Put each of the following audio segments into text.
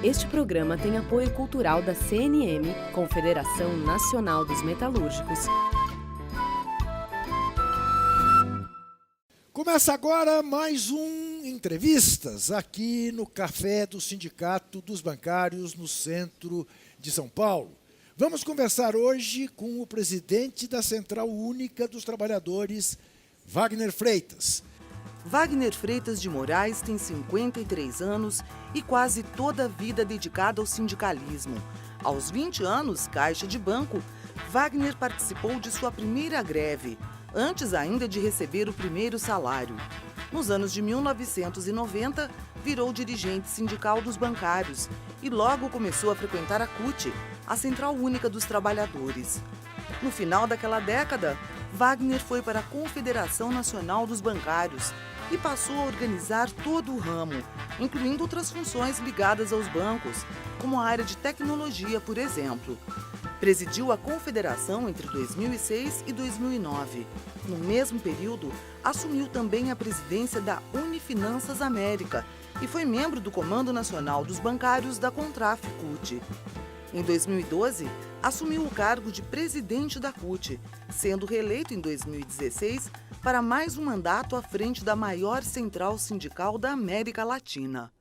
Este programa tem apoio cultural da CNM, Confederação Nacional dos Metalúrgicos. Começa agora mais um Entrevistas, aqui no Café do Sindicato dos Bancários, no centro de São Paulo. Vamos conversar hoje com o presidente da Central Única dos Trabalhadores, Wagner Freitas. Wagner Freitas de Moraes tem 53 anos e quase toda a vida dedicada ao sindicalismo. Aos 20 anos, caixa de banco, Wagner participou de sua primeira greve, antes ainda de receber o primeiro salário. Nos anos de 1990, virou dirigente sindical dos bancários e logo começou a frequentar a CUT, a Central Única dos Trabalhadores. No final daquela década, Wagner foi para a Confederação Nacional dos Bancários e passou a organizar todo o ramo, incluindo outras funções ligadas aos bancos, como a área de tecnologia, por exemplo. Presidiu a Confederação entre 2006 e 2009. No mesmo período, assumiu também a presidência da Unifinanças América e foi membro do Comando Nacional dos Bancários da Contraf-CUT. Em 2012, assumiu o cargo de presidente da CUT, sendo reeleito em 2016 para mais um mandato à frente da maior central sindical da América Latina.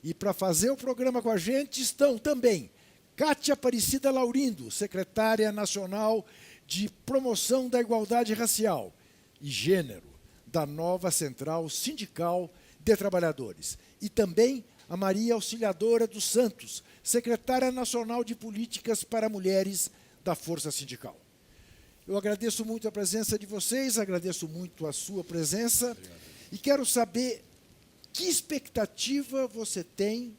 E para fazer o programa com a gente estão também Cátia Aparecida Laurindo, secretária nacional de Promoção da Igualdade Racial e Gênero, da nova Central Sindical de Trabalhadores. E também a Maria Auxiliadora dos Santos, secretária nacional de Políticas para Mulheres da Força Sindical. Eu agradeço muito a presença de vocês, agradeço muito a sua presença. Obrigado. E quero saber que expectativa você tem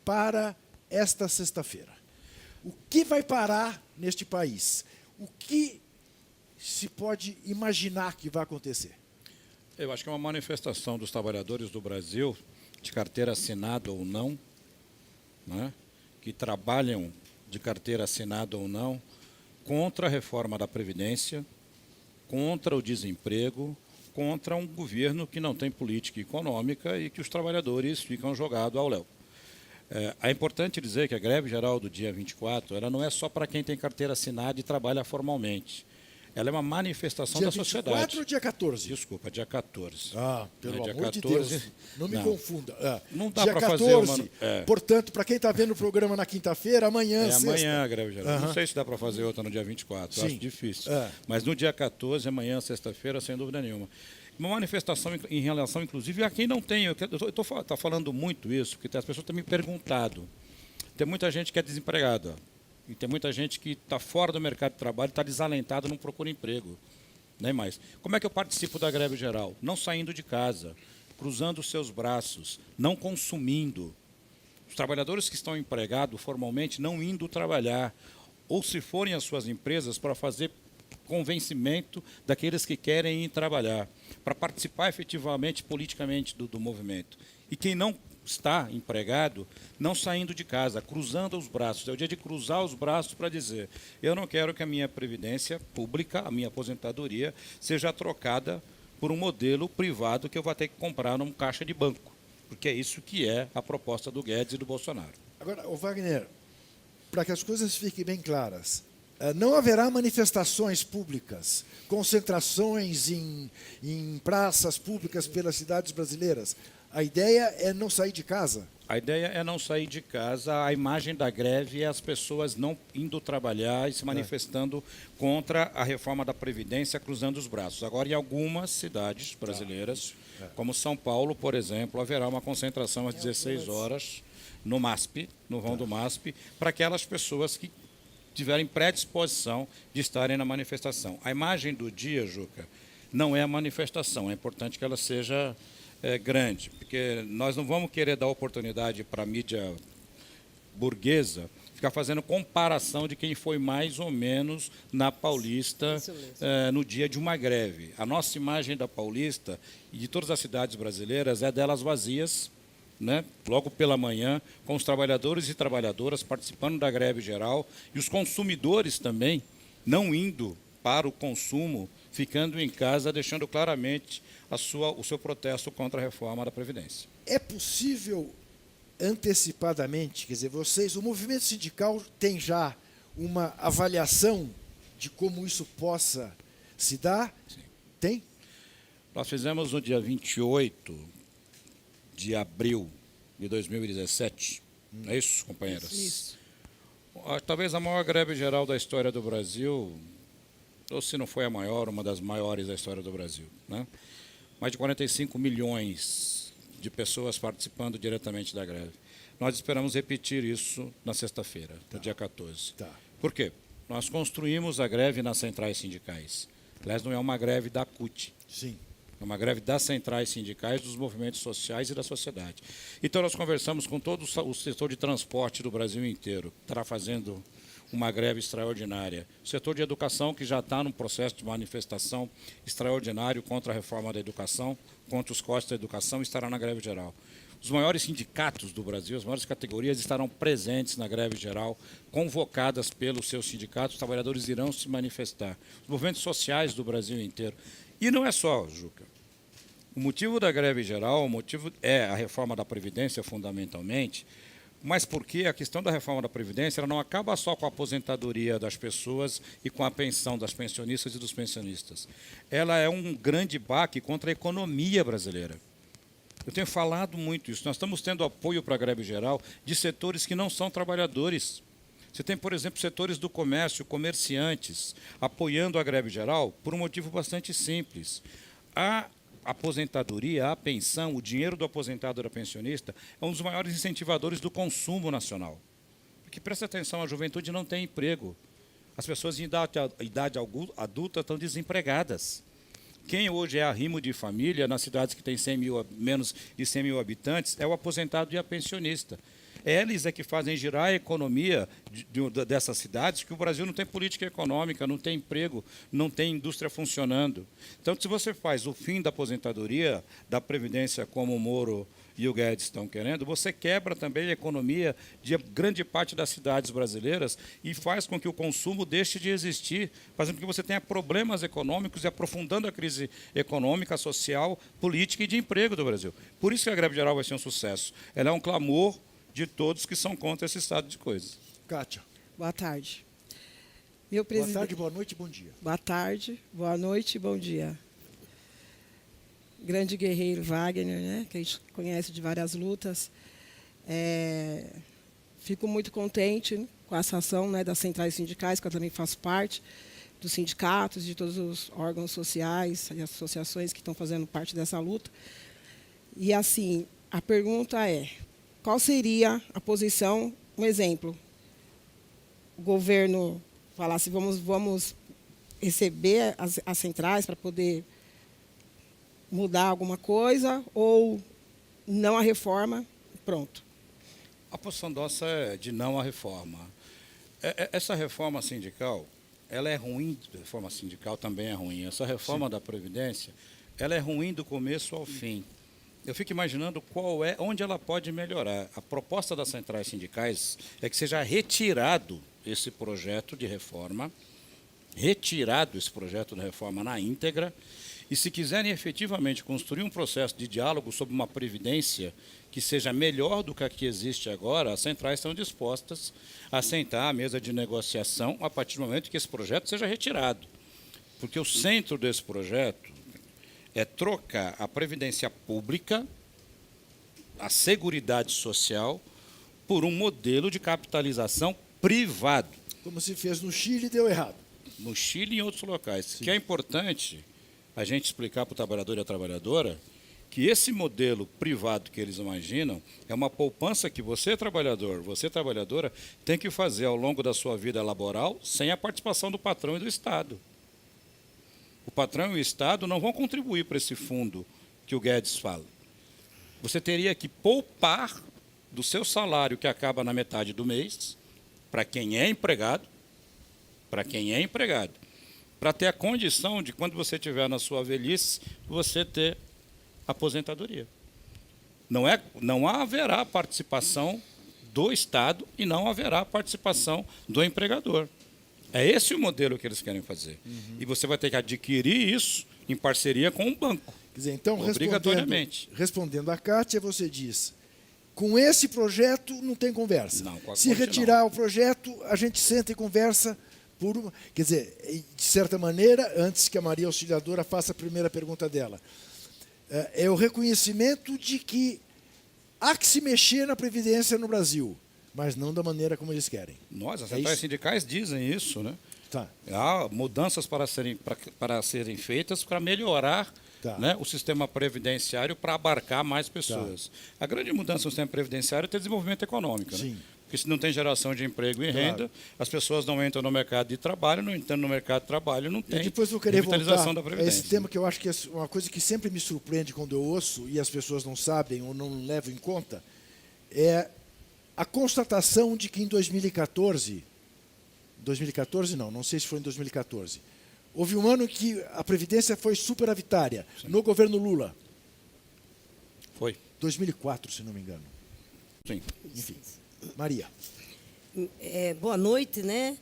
para esta sexta-feira. O que vai parar neste país? O que se pode imaginar que vai acontecer? Eu acho que é uma manifestação dos trabalhadores do Brasil, de carteira assinada ou não, né, que trabalham de carteira assinada ou não, contra a reforma da Previdência, contra o desemprego, contra um governo que não tem política econômica e que os trabalhadores ficam jogados ao léu. É importante dizer que a greve geral do dia 24, ela não é só para quem tem carteira assinada e trabalha formalmente. Ela é uma manifestação da sociedade. Dia 24 ou dia 14? Desculpa, dia 14. Pelo dia amor 14, de Deus, não me confunda. Não dá dia para 14, fazer uma... Portanto, para quem está vendo o programa na quinta-feira, amanhã, sexta. Amanhã a greve geral. Não sei se dá para fazer outra no dia 24, acho difícil. Mas no dia 14, amanhã, sexta-feira, sem dúvida nenhuma. Uma manifestação em relação, inclusive, a quem não tem. Eu estou falando muito isso, porque as pessoas têm me perguntado. Tem muita gente que é desempregada. E tem muita gente que está fora do mercado de trabalho, está desalentada, não procura emprego. Nem mais. Como é que eu participo da greve geral? Não saindo de casa, cruzando os seus braços, não consumindo. Os trabalhadores que estão empregados formalmente não indo trabalhar. Ou se forem às suas empresas para fazer convencimento daqueles que querem ir trabalhar, para participar efetivamente, politicamente do movimento. E quem não está empregado, não saindo de casa, cruzando os braços. É o dia de cruzar os braços para dizer: eu não quero que a minha previdência pública, a minha aposentadoria, seja trocada por um modelo privado que eu vou ter que comprar num caixa de banco. Porque é isso que é a proposta do Guedes e do Bolsonaro. Agora, Wagner, para que as coisas fiquem bem claras, não haverá manifestações públicas, concentrações em praças públicas pelas cidades brasileiras. A ideia é não sair de casa? A ideia é não sair de casa. A imagem da greve é as pessoas não indo trabalhar e se manifestando contra a reforma da Previdência, cruzando os braços. Agora, em algumas cidades brasileiras, como São Paulo, por exemplo, haverá uma concentração às 16 horas no MASP, no vão do MASP, para aquelas pessoas que tiverem predisposição de estarem na manifestação. A imagem do dia, Juca, não é a manifestação. É importante que ela seja grande, porque nós não vamos querer dar oportunidade para a mídia burguesa ficar fazendo comparação de quem foi mais ou menos na Paulista no dia de uma greve. A nossa imagem da Paulista e de todas as cidades brasileiras é delas vazias, né, logo pela manhã, com os trabalhadores e trabalhadoras participando da greve geral e os consumidores também não indo para o consumo, ficando em casa, deixando claramente o seu protesto contra a reforma da Previdência. É possível antecipadamente, quer dizer, o movimento sindical tem já uma avaliação de como isso possa se dar? Sim. Tem? Nós fizemos no dia 28 de abril de 2017, é isso, companheiras? Isso. Talvez a maior greve geral da história do Brasil, ou se não foi a maior, uma das maiores da história do Brasil, né? Mais de 45 milhões de pessoas participando diretamente da greve. Nós esperamos repetir isso na sexta-feira, no dia 14. Tá. Por quê? Nós construímos a greve nas centrais sindicais. Aliás, não é uma greve da CUT. Sim. É uma greve das centrais sindicais, dos movimentos sociais e da sociedade. Então, nós conversamos com todo o setor de transporte do Brasil inteiro, que estará fazendo uma greve extraordinária. O setor de educação, que já está num processo de manifestação extraordinário contra a reforma da educação, contra os costos da educação, estará na greve geral. Os maiores sindicatos do Brasil, as maiores categorias estarão presentes na greve geral, convocadas pelos seus sindicatos, os trabalhadores irão se manifestar. Os movimentos sociais do Brasil inteiro. E não é só, Juca. O motivo da greve geral, o motivo é a reforma da Previdência, fundamentalmente, mas porque a questão da reforma da Previdência ela não acaba só com a aposentadoria das pessoas e com a pensão das pensionistas e dos pensionistas. Ela é um grande baque contra a economia brasileira. Eu tenho falado muito isso. Nós estamos tendo apoio para a greve geral de setores que não são trabalhadores. Você tem, por exemplo, setores do comércio, comerciantes, apoiando a greve geral por um motivo bastante simples. A aposentadoria, a pensão, o dinheiro do aposentado ou da pensionista é um dos maiores incentivadores do consumo nacional. Porque, presta atenção, a juventude não tem emprego. As pessoas em idade adulta estão desempregadas. Quem hoje é arrimo de família nas cidades que têm menos de 100 mil habitantes é o aposentado e a pensionista. Eles é que fazem girar a economia dessas cidades, que o Brasil não tem política econômica, não tem emprego, não tem indústria funcionando. Então, se você faz o fim da aposentadoria, da Previdência, como o Moro e o Guedes estão querendo, você quebra também a economia de grande parte das cidades brasileiras e faz com que o consumo deixe de existir, fazendo com que você tenha problemas econômicos e aprofundando a crise econômica, social, política e de emprego do Brasil. Por isso que a greve geral vai ser um sucesso. Ela é um clamor de todos que são contra esse estado de coisas. Kátia. Boa tarde. Boa tarde, boa noite, bom dia. Boa tarde, boa noite, bom dia. Grande guerreiro Wagner, né, que a gente conhece de várias lutas. Fico muito contente com essa ação, né, das centrais sindicais, que eu também faço parte, dos sindicatos, de todos os órgãos sociais e associações que estão fazendo parte dessa luta. E, assim, a pergunta é: qual seria a posição, um exemplo, o governo falasse, vamos receber as centrais para poder mudar alguma coisa, ou não a reforma, pronto? A posição nossa é de não à reforma. Essa reforma sindical, ela é ruim, a reforma sindical também é ruim. Essa reforma da Previdência, ela é ruim do começo ao fim. Eu fico imaginando onde ela pode melhorar. A proposta das centrais sindicais é que seja retirado esse projeto de reforma, na íntegra, e se quiserem efetivamente construir um processo de diálogo sobre uma previdência que seja melhor do que a que existe agora, as centrais estão dispostas a sentar à mesa de negociação a partir do momento que esse projeto seja retirado. Porque o centro desse projeto é trocar a previdência pública, a seguridade social, por um modelo de capitalização privado. Como se fez no Chile e deu errado. No Chile e em outros locais. Sim. Que é importante a gente explicar para o trabalhador e a trabalhadora que esse modelo privado que eles imaginam é uma poupança que você, trabalhador, você, trabalhadora, tem que fazer ao longo da sua vida laboral sem a participação do patrão e do Estado. O patrão e o Estado não vão contribuir para esse fundo que o Guedes fala. Você teria que poupar do seu salário, que acaba na metade do mês, para quem é empregado, para ter a condição de, quando você estiver na sua velhice, você ter aposentadoria. Não haverá participação do Estado e não haverá participação do empregador. É esse o modelo que eles querem fazer. E você vai ter que adquirir isso em parceria com o banco. Quer dizer, então, obrigatoriamente. Respondendo a Kátia, você diz, com esse projeto não tem conversa. Não, com a Se Corte, retirar não. o projeto, a gente senta e conversa por uma... Quer dizer, de certa maneira, antes que a Maria Auxiliadora faça a primeira pergunta dela, é o reconhecimento de que há que se mexer na Previdência no Brasil, mas não da maneira como eles querem. As centrais sindicais dizem isso, né? Tá. Há mudanças para serem feitas para melhorar o sistema previdenciário para abarcar mais pessoas. A grande mudança no sistema previdenciário é ter desenvolvimento econômico. Sim. Né? Porque se não tem geração de emprego e renda, as pessoas não entram no mercado de trabalho, não entrando no mercado de trabalho, não tem depois vou querer voltar da a esse tema que eu acho que é uma coisa que sempre me surpreende quando eu ouço e as pessoas não sabem ou não levam em conta, é a constatação de que em 2014 não sei se foi em 2014, houve um ano que a Previdência foi superavitária, no governo Lula. Foi. 2004, se não me engano. Sim. Enfim. Maria. Boa noite, né?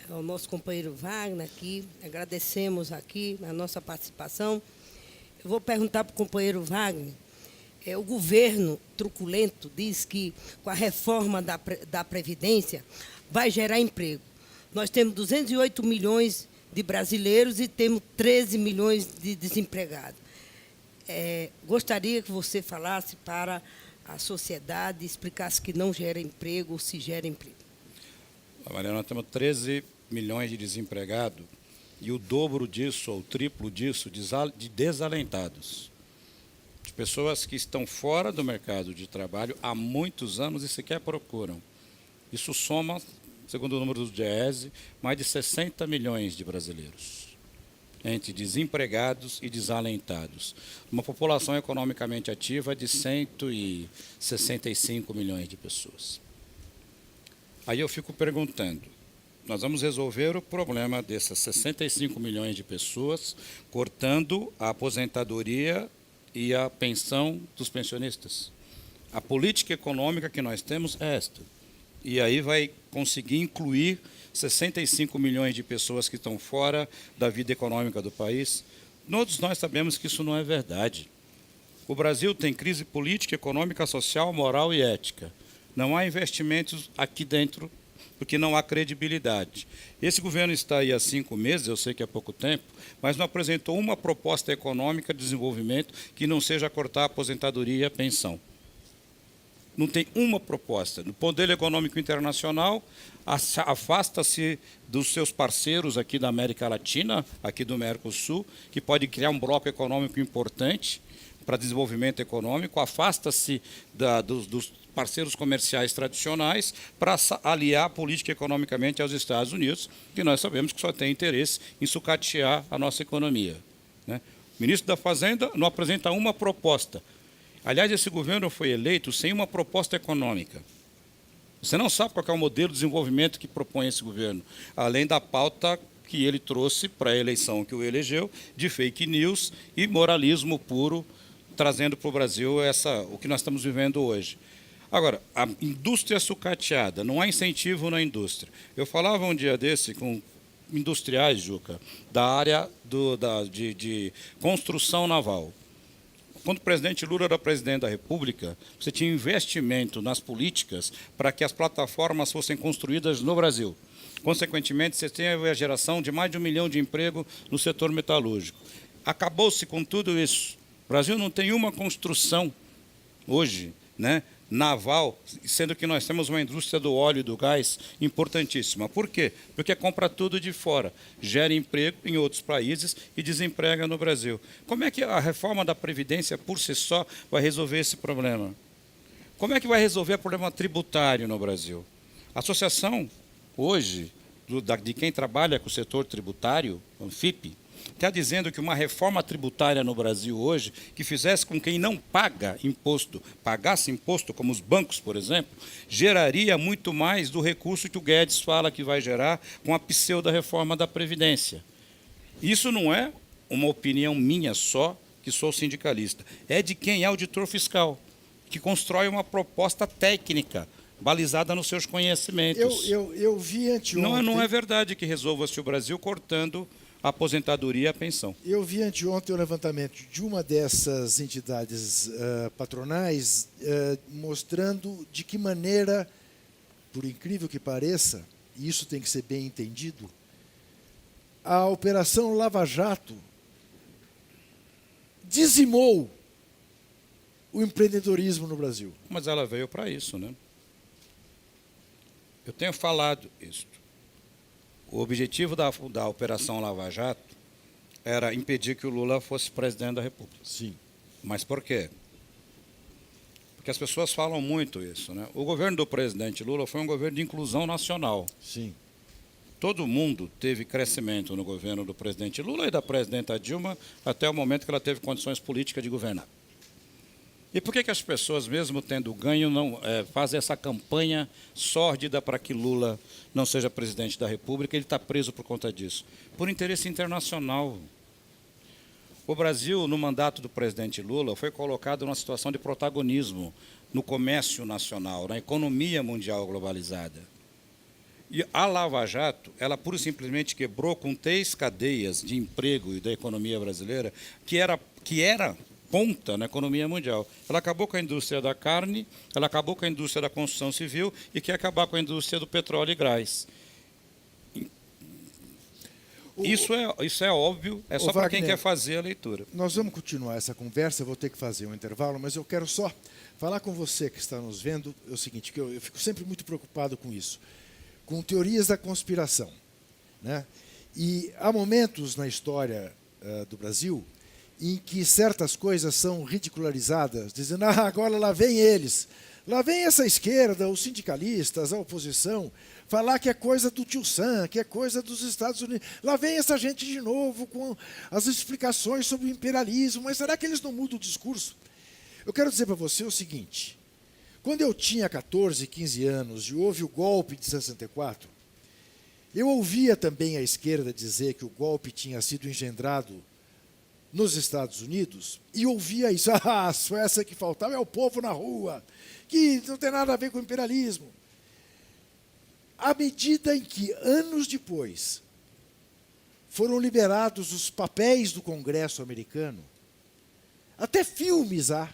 Ao nosso companheiro Wagner aqui. Agradecemos aqui a nossa participação. Eu vou perguntar para o companheiro Wagner. O governo truculento diz que com a reforma da Previdência vai gerar emprego. Nós temos 208 milhões de brasileiros e temos 13 milhões de desempregados. Gostaria que você falasse para a sociedade, explicasse que não gera emprego ou se gera emprego. Maria, nós temos 13 milhões de desempregados e o dobro disso, ou o triplo disso, de desalentados. De pessoas que estão fora do mercado de trabalho há muitos anos e sequer procuram. Isso soma, segundo o número do DIEESE, mais de 60 milhões de brasileiros, entre desempregados e desalentados. Uma população economicamente ativa de 165 milhões de pessoas. Aí eu fico perguntando, nós vamos resolver o problema dessas 65 milhões de pessoas cortando a aposentadoria e a pensão dos pensionistas. A política econômica que nós temos é esta. E aí vai conseguir incluir 65 milhões de pessoas que estão fora da vida econômica do país. Todos nós sabemos que isso não é verdade. O Brasil tem crise política, econômica, social, moral e ética. Não há investimentos aqui dentro, porque não há credibilidade. Esse governo está aí há 5 meses, eu sei que é pouco tempo, mas não apresentou uma proposta econômica de desenvolvimento que não seja cortar a aposentadoria e a pensão. Não tem uma proposta. No poder econômico internacional, afasta-se dos seus parceiros aqui da América Latina, aqui do Mercosul, que pode criar um bloco econômico importante para desenvolvimento econômico, afasta-se dos parceiros comerciais tradicionais para aliar política economicamente aos Estados Unidos, que nós sabemos que só tem interesse em sucatear a nossa economia. Né? O ministro da Fazenda não apresenta uma proposta. Aliás, esse governo foi eleito sem uma proposta econômica. Você não sabe qual é o modelo de desenvolvimento que propõe esse governo, além da pauta que ele trouxe para a eleição que o elegeu, de fake news e moralismo puro, trazendo para o Brasil o que nós estamos vivendo hoje. Agora, a indústria sucateada, não há incentivo na indústria. Eu falava um dia desse com industriais, Juca, da área de construção naval. Quando o presidente Lula era presidente da República, você tinha investimento nas políticas para que as plataformas fossem construídas no Brasil. Consequentemente, você tem a geração de mais de 1 milhão de empregos no setor metalúrgico. Acabou-se com tudo isso. O Brasil não tem uma construção hoje, né, naval, sendo que nós temos uma indústria do óleo e do gás importantíssima. Por quê? Porque compra tudo de fora, gera emprego em outros países e desemprega no Brasil. Como é que a reforma da Previdência, por si só, vai resolver esse problema? Como é que vai resolver o problema tributário no Brasil? A associação, hoje, de quem trabalha com o setor tributário, Anfip, está dizendo que uma reforma tributária no Brasil hoje, que fizesse com quem não paga imposto, pagasse imposto, como os bancos, por exemplo, geraria muito mais do recurso que o Guedes fala que vai gerar com a pseudo-reforma da Previdência. Isso não é uma opinião minha só, que sou sindicalista, é de quem é auditor fiscal. que constrói uma proposta técnica, balizada nos seus conhecimentos. Eu vi anteontem... Não é verdade que resolva-se o Brasil cortando a aposentadoria e a pensão. Eu vi anteontem o levantamento de uma dessas entidades patronais mostrando de que maneira, por incrível que pareça, e isso tem que ser bem entendido, a Operação Lava Jato dizimou o empreendedorismo no Brasil. Mas ela veio para isso, né? Eu tenho falado isso. O objetivo da Operação Lava Jato era impedir que o Lula fosse presidente da República. Sim. Mas por quê? Porque as pessoas falam muito isso, né? O governo do presidente Lula foi um governo de inclusão nacional. Sim. Todo mundo teve crescimento no governo do presidente Lula e da presidenta Dilma até o momento que ela teve condições políticas de governar. E por que as pessoas, mesmo tendo ganho, não fazem essa campanha sórdida para que Lula não seja presidente da República? Ele está preso por conta disso. Por interesse internacional. O Brasil, no mandato do presidente Lula, foi colocado numa situação de protagonismo no comércio nacional, na economia mundial globalizada. E a Lava Jato, ela pura e simplesmente quebrou com 3 cadeias de emprego e da economia brasileira, que era ponta na economia mundial. Ela acabou com a indústria da carne, ela acabou com a indústria da construção civil e quer acabar com a indústria do petróleo e gás. Isso é óbvio, é só para quem quer fazer a leitura. Nós vamos continuar essa conversa, eu vou ter que fazer um intervalo, mas eu quero só falar com você que está nos vendo é o seguinte, que eu fico sempre muito preocupado com isso, com teorias da conspiração, né? E há momentos na história do Brasil em que certas coisas são ridicularizadas, dizendo, agora lá vem eles, lá vem essa esquerda, os sindicalistas, a oposição, falar que é coisa do tio Sam, que é coisa dos Estados Unidos. Lá vem essa gente de novo com as explicações sobre o imperialismo, mas será que eles não mudam o discurso? Eu quero dizer para você o seguinte, quando eu tinha 14, 15 anos e houve o golpe de 64, eu ouvia também a esquerda dizer que o golpe tinha sido engendrado nos Estados Unidos, e ouvia isso, só essa que faltava é o povo na rua, que não tem nada a ver com o imperialismo. À medida em que, anos depois, foram liberados os papéis do Congresso americano, até filmes há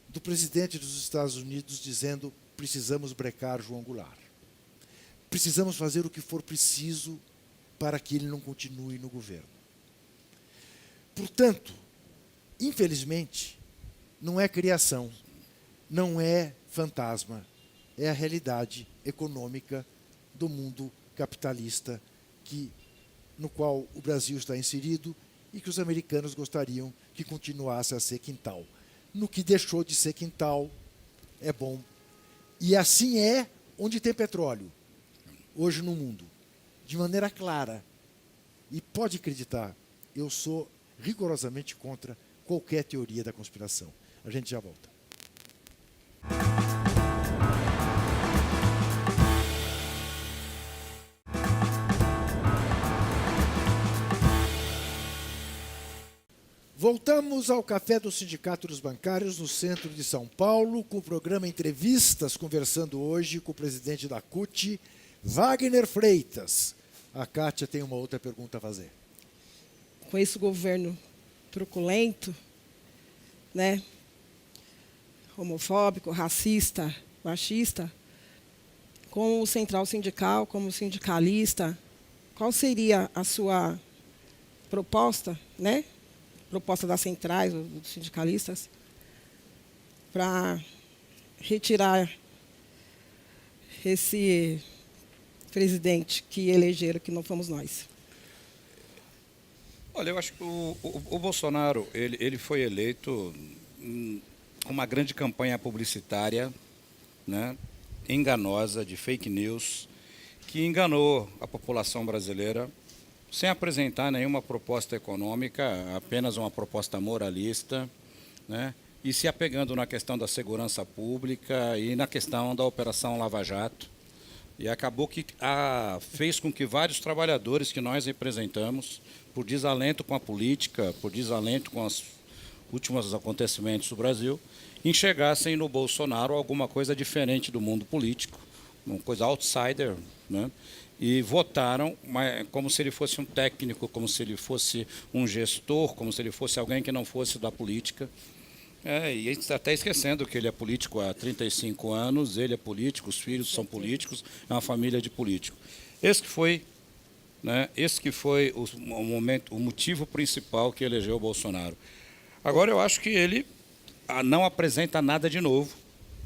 do presidente dos Estados Unidos dizendo precisamos brecar João Goulart. Precisamos fazer o que for preciso para que ele não continue no governo. Portanto, infelizmente, não é criação, não é fantasma, é a realidade econômica do mundo capitalista no qual o Brasil está inserido e que os americanos gostariam que continuasse a ser quintal. No que deixou de ser quintal, é bom. E assim é onde tem petróleo, hoje no mundo, de maneira clara. E pode acreditar, eu sou rigorosamente contra qualquer teoria da conspiração. A gente já volta. Voltamos ao Café do Sindicato dos Bancários, no centro de São Paulo, com o programa Entrevistas, conversando hoje com o presidente da CUT, Wagner Freitas. A Kátia tem uma outra pergunta a fazer. Com esse governo truculento, né, homofóbico, racista, machista, com o central sindical, como sindicalista, qual seria a sua proposta, né, proposta das centrais, dos sindicalistas, para retirar esse presidente que elegeram, que não fomos nós? Olha, eu acho que o Bolsonaro ele foi eleito com uma grande campanha publicitária, né, enganosa, de fake news, que enganou a população brasileira, sem apresentar nenhuma proposta econômica, apenas uma proposta moralista, né, e se apegando na questão da segurança pública e na questão da Operação Lava Jato. E acabou que fez com que vários trabalhadores que nós representamos, por desalento com a política, por desalento com os últimos acontecimentos do Brasil, enxergassem no Bolsonaro alguma coisa diferente do mundo político, uma coisa outsider, né? E votaram como se ele fosse um técnico, como se ele fosse um gestor, como se ele fosse alguém que não fosse da política. E até esquecendo que ele é político há 35 anos, ele é político, os filhos são políticos, é uma família de políticos. Esse que foi o motivo principal que elegeu o Bolsonaro. Agora, eu acho que ele não apresenta nada de novo,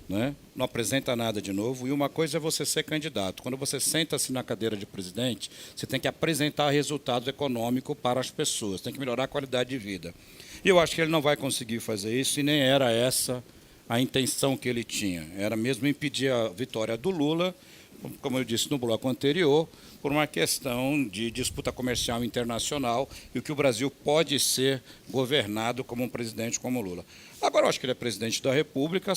né? Não apresenta nada de novo. E uma coisa é você ser candidato. Quando você senta-se na cadeira de presidente, você tem que apresentar resultados econômicos para as pessoas, tem que melhorar a qualidade de vida. E eu acho que ele não vai conseguir fazer isso, e nem era essa a intenção que ele tinha. Era mesmo impedir a vitória do Lula, como eu disse no bloco anterior, por uma questão de disputa comercial internacional e que o Brasil pode ser governado como um presidente como Lula. Agora, eu acho que ele é presidente da República.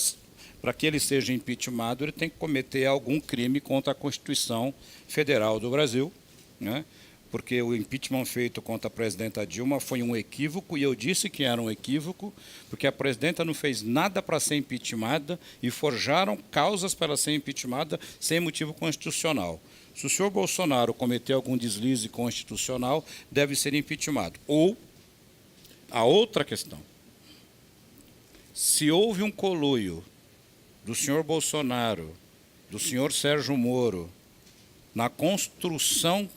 Para que ele seja impeachmentado, ele tem que cometer algum crime contra a Constituição Federal do Brasil, né? Porque o impeachment feito contra a presidenta Dilma foi um equívoco, e eu disse que era um equívoco, porque a presidenta não fez nada para ser impeachmentada e forjaram causas para ela ser impeachmentada sem motivo constitucional. Se o senhor Bolsonaro cometer algum deslize constitucional, deve ser impeachmentado. Ou, a outra questão, se houve um conluio do senhor Bolsonaro, do senhor Sérgio Moro, na construção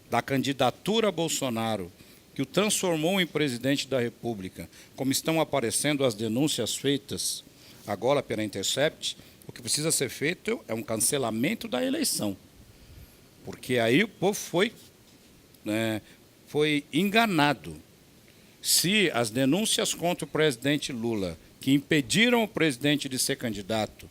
da candidatura a Bolsonaro, que o transformou em presidente da República, como estão aparecendo as denúncias feitas agora pela Intercept, o que precisa ser feito é um cancelamento da eleição. Porque aí o povo foi enganado. Se as denúncias contra o presidente Lula, que impediram o presidente de ser candidato,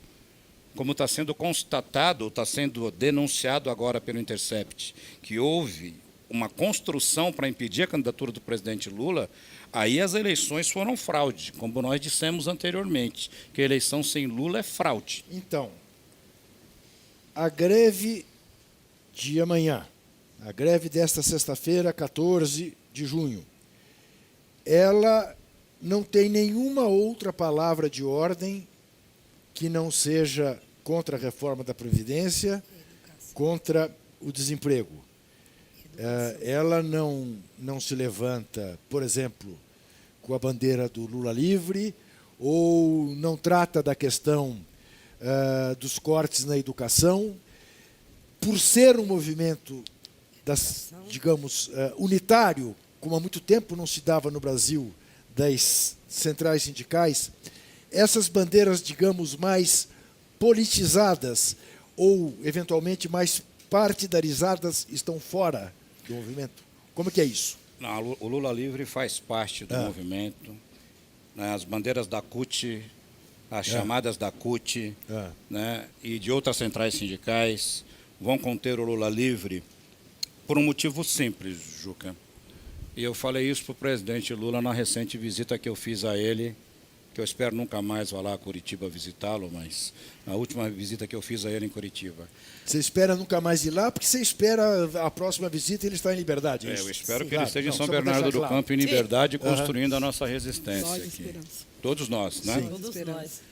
como está sendo constatado, está sendo denunciado agora pelo Intercept, que houve uma construção para impedir a candidatura do presidente Lula, aí as eleições foram fraude, como nós dissemos anteriormente, que a eleição sem Lula é fraude. Então, a greve de amanhã, a greve desta sexta-feira, 14 de junho, ela não tem nenhuma outra palavra de ordem que não seja contra a reforma da Previdência, contra o desemprego. Ela não se levanta, por exemplo, com a bandeira do Lula livre, ou não trata da questão dos cortes na educação. Por ser um movimento, digamos, unitário, como há muito tempo não se dava no Brasil, das centrais sindicais, essas bandeiras, digamos, mais politizadas ou, eventualmente, mais partidarizadas estão fora do movimento? Como que é isso? Não, o Lula Livre faz parte do movimento. As bandeiras da CUT, as chamadas da CUT, né, e de outras centrais sindicais vão conter o Lula Livre por um motivo simples, Juca. E eu falei isso para o presidente Lula na recente visita que eu fiz a ele, que eu espero nunca mais vá lá a Curitiba visitá-lo, mas a última visita que eu fiz a ele em Curitiba. Você espera nunca mais ir lá, porque você espera a próxima visita e ele está em Liberdade. Eu espero que ele esteja em São Bernardo do Campo, em Liberdade, construindo a nossa resistência aqui. Todos nós, né? Sim. Todos nós.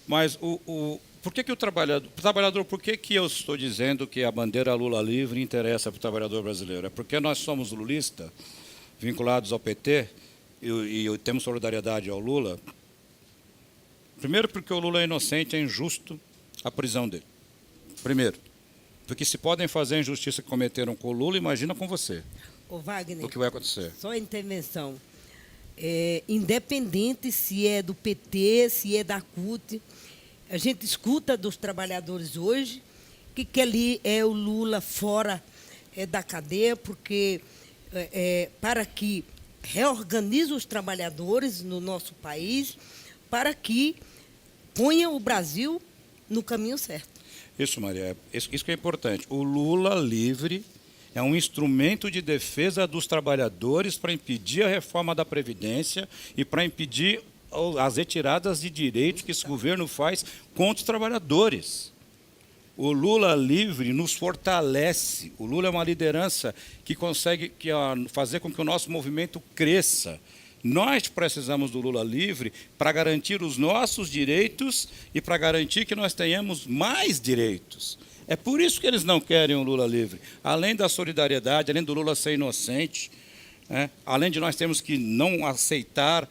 Mas por que o trabalhador, por que eu estou dizendo que a bandeira Lula livre interessa para o trabalhador brasileiro? É porque nós somos lulistas, vinculados ao PT, e temos solidariedade ao Lula. Primeiro, porque o Lula é inocente, é injusto a prisão dele. Primeiro, porque se podem fazer a injustiça que cometeram com o Lula, imagina com você. Ô, Wagner, o que vai acontecer. Só intervenção. Independente se é do PT, se é da CUT, a gente escuta dos trabalhadores hoje que ali é o Lula fora da cadeia, porque para que reorganize os trabalhadores no nosso país, para que ponha o Brasil no caminho certo. Isso, Maria, isso que é importante. O Lula livre é um instrumento de defesa dos trabalhadores para impedir a reforma da Previdência e para impedir as retiradas de direitos que esse governo faz contra os trabalhadores. O Lula livre nos fortalece. O Lula é uma liderança que consegue fazer com que o nosso movimento cresça, Nós precisamos do Lula livre para garantir os nossos direitos e para garantir que nós tenhamos mais direitos. É por isso que eles não querem o Lula livre. Além da solidariedade, além do Lula ser inocente, além de nós termos que não aceitar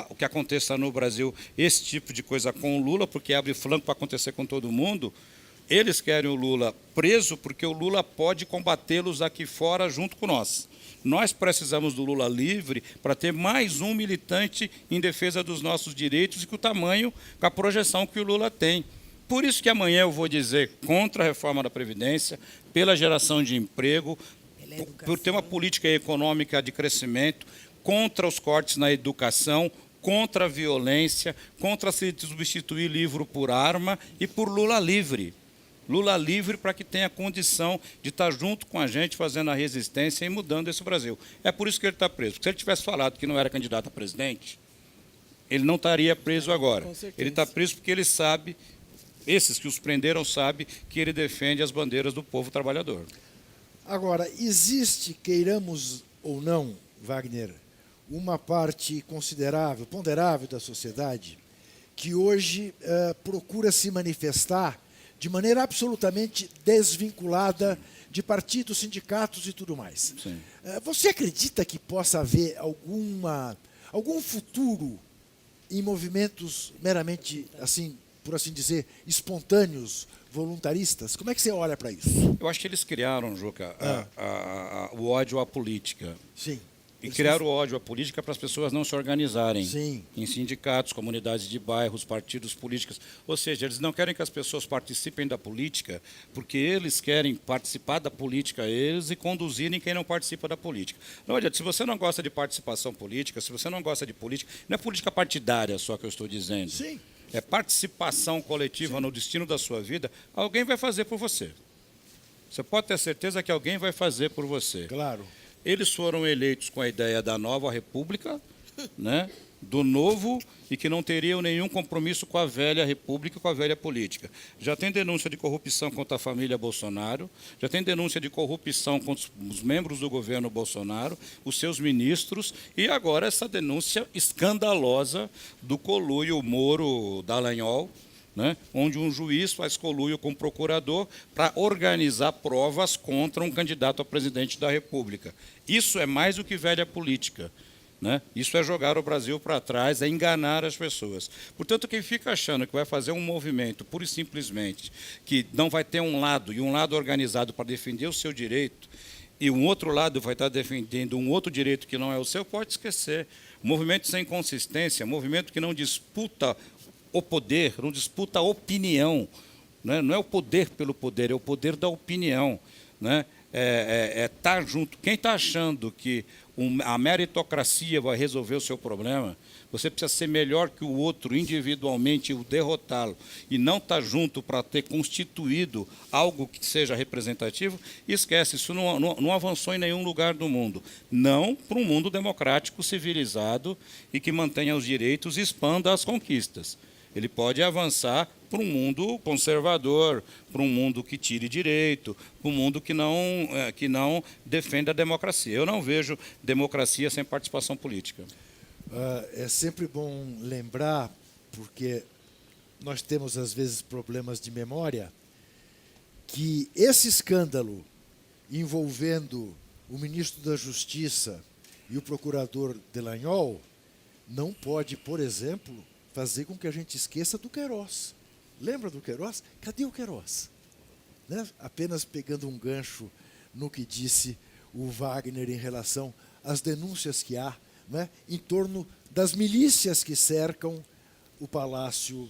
o que aconteça no Brasil, esse tipo de coisa com o Lula, porque abre flanco para acontecer com todo mundo, eles querem o Lula preso porque o Lula pode combatê-los aqui fora junto com nós. Nós precisamos do Lula livre para ter mais um militante em defesa dos nossos direitos e com o tamanho, com a projeção que o Lula tem. Por isso que amanhã eu vou dizer contra a reforma da Previdência, pela geração de emprego, por ter uma política econômica de crescimento, contra os cortes na educação, contra a violência, contra se substituir livro por arma e por Lula livre. Lula livre para que tenha condição de estar junto com a gente fazendo a resistência e mudando esse Brasil. É por isso que ele está preso. Porque se ele tivesse falado que não era candidato a presidente, ele não estaria preso agora. Ele está preso porque ele sabe, esses que os prenderam sabem que ele defende as bandeiras do povo trabalhador. Agora, existe, queiramos ou não, Wagner, uma parte considerável, ponderável da sociedade que hoje procura se manifestar de maneira absolutamente desvinculada de partidos, sindicatos e tudo mais. Sim. Você acredita que possa haver algum futuro em movimentos meramente, assim, por assim dizer, espontâneos, voluntaristas? Como é que você olha para isso? Eu acho que eles criaram, Juca, o ódio à política. Sim. E criaram o ódio à política para as pessoas não se organizarem. Sim. Em sindicatos, comunidades de bairros, partidos políticos. Ou seja, eles não querem que as pessoas participem da política, porque eles querem participar da política eles e conduzirem quem não participa da política. Não adianta, se você não gosta de participação política, se você não gosta de política, não é política partidária só que eu estou dizendo. Sim. É participação coletiva no destino da sua vida, alguém vai fazer por você. Você pode ter certeza que alguém vai fazer por você. Claro. Eles foram eleitos com a ideia da nova república, né, do novo, e que não teriam nenhum compromisso com a velha república, com a velha política. Já tem denúncia de corrupção contra a família Bolsonaro, já tem denúncia de corrupção contra os membros do governo Bolsonaro, os seus ministros, e agora essa denúncia escandalosa do conluio Moro-Dallagnol, né, onde um juiz faz conluio com o procurador para organizar provas contra um candidato a presidente da República. Isso é mais do que velha política. Né? Isso é jogar o Brasil para trás, é enganar as pessoas. Portanto, quem fica achando que vai fazer um movimento, pura e simplesmente, que não vai ter um lado, e um lado organizado para defender o seu direito, e um outro lado vai estar defendendo um outro direito que não é o seu, pode esquecer. Movimento sem consistência, movimento que não disputa o poder, não disputa a opinião, né? Não é o poder pelo poder, é o poder da opinião, né? Tá junto. Quem está achando que a meritocracia vai resolver o seu problema, você precisa ser melhor que o outro individualmente e o derrotá-lo, e não está junto para ter constituído algo que seja representativo, esquece, isso não avançou em nenhum lugar do mundo. Não para um mundo democrático, civilizado e que mantenha os direitos e expanda as conquistas. Ele pode avançar para um mundo conservador, para um mundo que tire direito, para um mundo que não defenda a democracia. Eu não vejo democracia sem participação política. É sempre bom lembrar, porque nós temos, às vezes, problemas de memória, que esse escândalo envolvendo o ministro da Justiça e o procurador Dallagnol não pode, por exemplo, fazer com que a gente esqueça do Queiroz. Lembra do Queiroz? Cadê o Queiroz? Né? Apenas pegando um gancho no que disse o Wagner em relação às denúncias que há, né, em torno das milícias que cercam o Palácio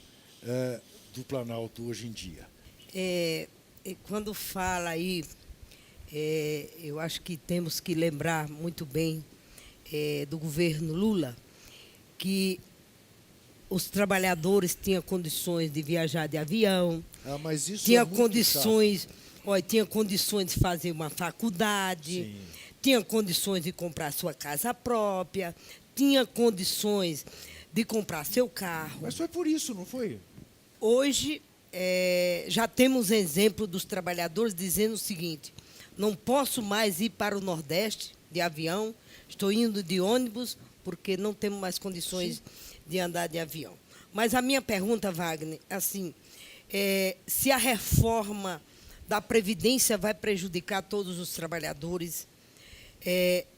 do Planalto hoje em dia. Quando fala aí, eu acho que temos que lembrar muito bem do governo Lula, que os trabalhadores tinham condições de viajar de avião, mas isso tinha condições de fazer uma faculdade, sim, tinha condições de comprar sua casa própria, tinha condições de comprar seu carro. Mas foi por isso, não foi? Hoje, já temos exemplo dos trabalhadores dizendo o seguinte: não posso mais ir para o Nordeste de avião, estou indo de ônibus porque não temos mais condições de andar de avião. Mas a minha pergunta, Wagner, assim, se a reforma da Previdência vai prejudicar todos os trabalhadores,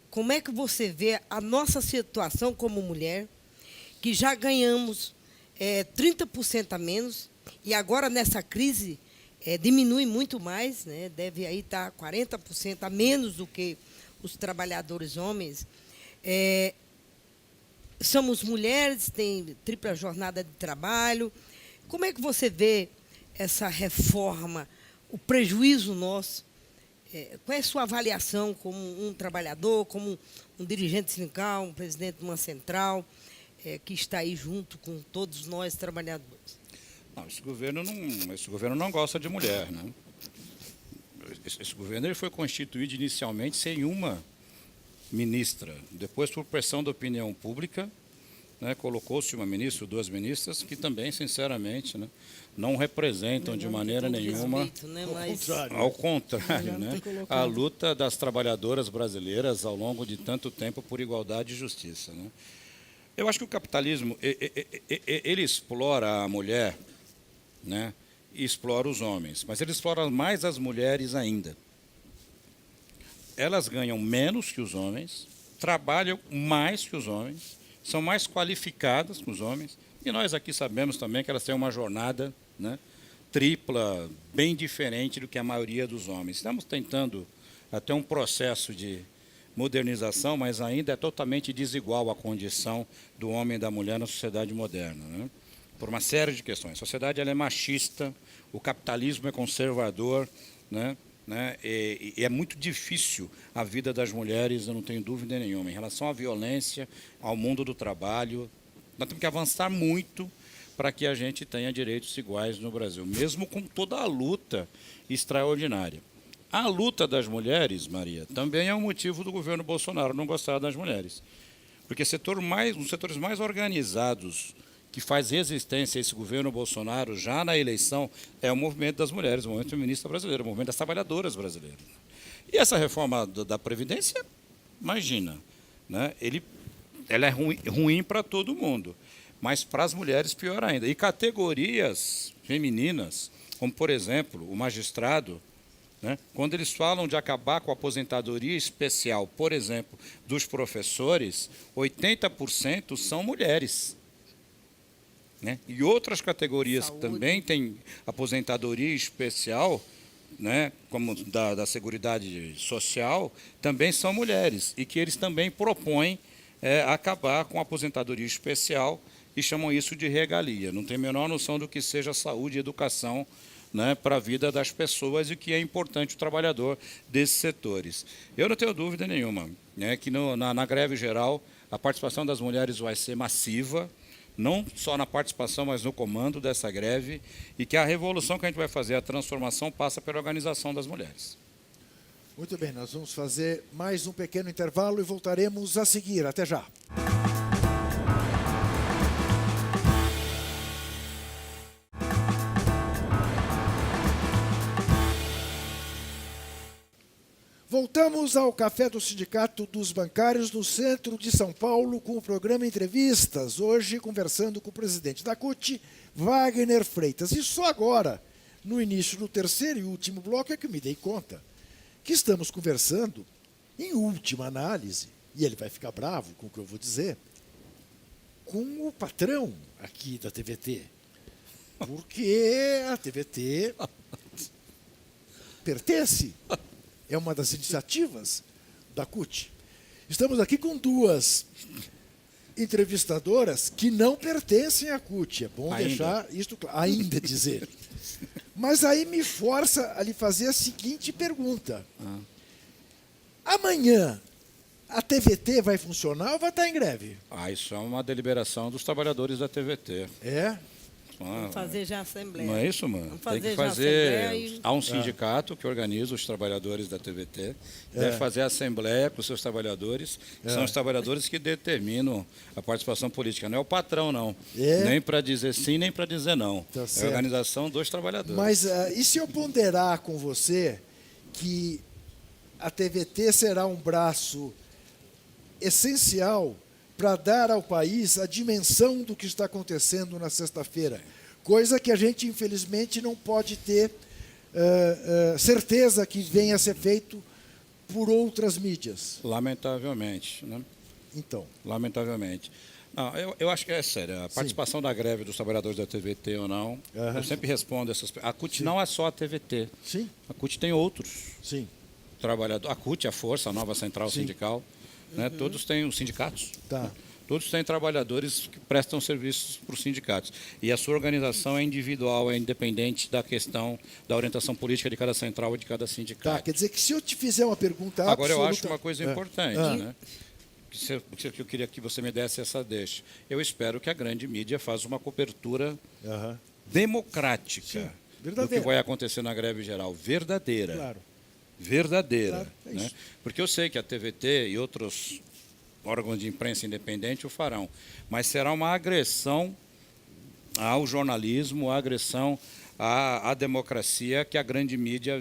como é que você vê a nossa situação como mulher, que já ganhamos 30% a menos, e agora nessa crise diminui muito mais, né? Deve aí estar 40% a menos do que os trabalhadores homens. Somos mulheres, tem tripla jornada de trabalho. Como é que você vê essa reforma, o prejuízo nosso? Qual é a sua avaliação como um trabalhador, como um dirigente sindical, um presidente de uma central, que está aí junto com todos nós trabalhadores? Não, esse governo não gosta de mulher, né? Esse governo ele foi constituído inicialmente sem uma ministra. Depois, por pressão da opinião pública, né, colocou-se uma ministra, duas ministras, que também, sinceramente, né, não representam de maneira nenhuma, respeito, né, ao contrário, né, a luta das trabalhadoras brasileiras ao longo de tanto tempo por igualdade e justiça, né? Eu acho que o capitalismo ele explora a mulher, né, e explora os homens, mas ele explora mais as mulheres ainda. Elas ganham menos que os homens, trabalham mais que os homens, são mais qualificadas que os homens, e nós aqui sabemos também que elas têm uma jornada, né, tripla, bem diferente do que a maioria dos homens. Estamos tentando até um processo de modernização, mas ainda é totalmente desigual a condição do homem e da mulher na sociedade moderna, né? Por uma série de questões. A sociedade ela é machista, o capitalismo é conservador, né? E é muito difícil a vida das mulheres, eu não tenho dúvida nenhuma. Em relação à violência, ao mundo do trabalho, nós temos que avançar muito para que a gente tenha direitos iguais no Brasil, mesmo com toda a luta extraordinária. A luta das mulheres, Maria, também é um motivo do governo Bolsonaro não gostar das mulheres. Porque os setores mais organizados que faz resistência a esse governo Bolsonaro já na eleição é o movimento das mulheres, o movimento feminista brasileiro, o movimento das trabalhadoras brasileiras. E essa reforma da Previdência, imagina, né? Ela é ruim para todo mundo, mas para as mulheres pior ainda. E categorias femininas, como, por exemplo, o magistrado, né? Quando eles falam de acabar com a aposentadoria especial, por exemplo, dos professores, 80% são mulheres. Né? E outras categorias Saúde. Que também têm aposentadoria especial, né, como da Seguridade Social, também são mulheres, e que eles também propõem acabar com a aposentadoria especial e chamam isso de regalia. Não tem a menor noção do que seja saúde e educação, né, para a vida das pessoas e que é importante o trabalhador desses setores. Eu não tenho dúvida nenhuma, né, que na greve geral a participação das mulheres vai ser massiva, não só na participação, mas no comando dessa greve, e que a revolução que a gente vai fazer, a transformação, passa pela organização das mulheres. Muito bem, nós vamos fazer mais um pequeno intervalo e voltaremos a seguir. Até já. Voltamos ao Café do Sindicato dos Bancários no centro de São Paulo com o programa Entrevistas, hoje conversando com o presidente da CUT, Wagner Freitas. E só agora, no início do terceiro e último bloco, é que eu me dei conta que estamos conversando, em última análise, e ele vai ficar bravo com o que eu vou dizer, com o patrão aqui da TVT. Porque a TVT pertence... É uma das iniciativas da CUT. Estamos aqui com duas entrevistadoras que não pertencem à CUT. É bom deixar isto claro, ainda dizer. Mas aí me força a lhe fazer a seguinte pergunta. Amanhã, a TVT vai funcionar ou vai estar em greve? Isso é uma deliberação dos trabalhadores da TVT. É? Vamos fazer já a Assembleia. Não é isso, mano? Tem que fazer... Há um sindicato que organiza os trabalhadores da TVT, deve fazer a Assembleia com os seus trabalhadores, são os trabalhadores que determinam a participação política. Não é o patrão, não. Nem para dizer sim, nem para dizer não. Tá é a organização dos trabalhadores. Mas e se eu ponderar com você que a TVT será um braço essencial para dar ao país a dimensão do que está acontecendo na sexta-feira. Coisa que a gente, infelizmente, não pode ter certeza que venha a ser feito por outras mídias. Lamentavelmente, né? Então. Lamentavelmente. Não, eu acho que é sério. A participação da greve dos trabalhadores da TVT ou não, eu sempre respondo essas... A CUT não é só a TVT. Sim. A CUT tem outros. Sim. Trabalhadores. A CUT, a Força, a nova central sindical, né? Todos têm os sindicatos. Tá. Todos têm trabalhadores que prestam serviços para os sindicatos. E a sua organização é individual, é independente da questão da orientação política de cada central e de cada sindicato. Tá, quer dizer que se eu te fizer uma pergunta Agora, absoluta... eu acho uma coisa importante, né? Que eu queria que você me desse essa deixa. Eu espero que a grande mídia faça uma cobertura democrática do que vai acontecer na greve geral. Verdadeira. Claro. Verdadeira. Claro, é né? isso. Porque eu sei que a TVT e outros órgãos de imprensa independente o farão. Mas será uma agressão ao jornalismo, a agressão à democracia, que a grande mídia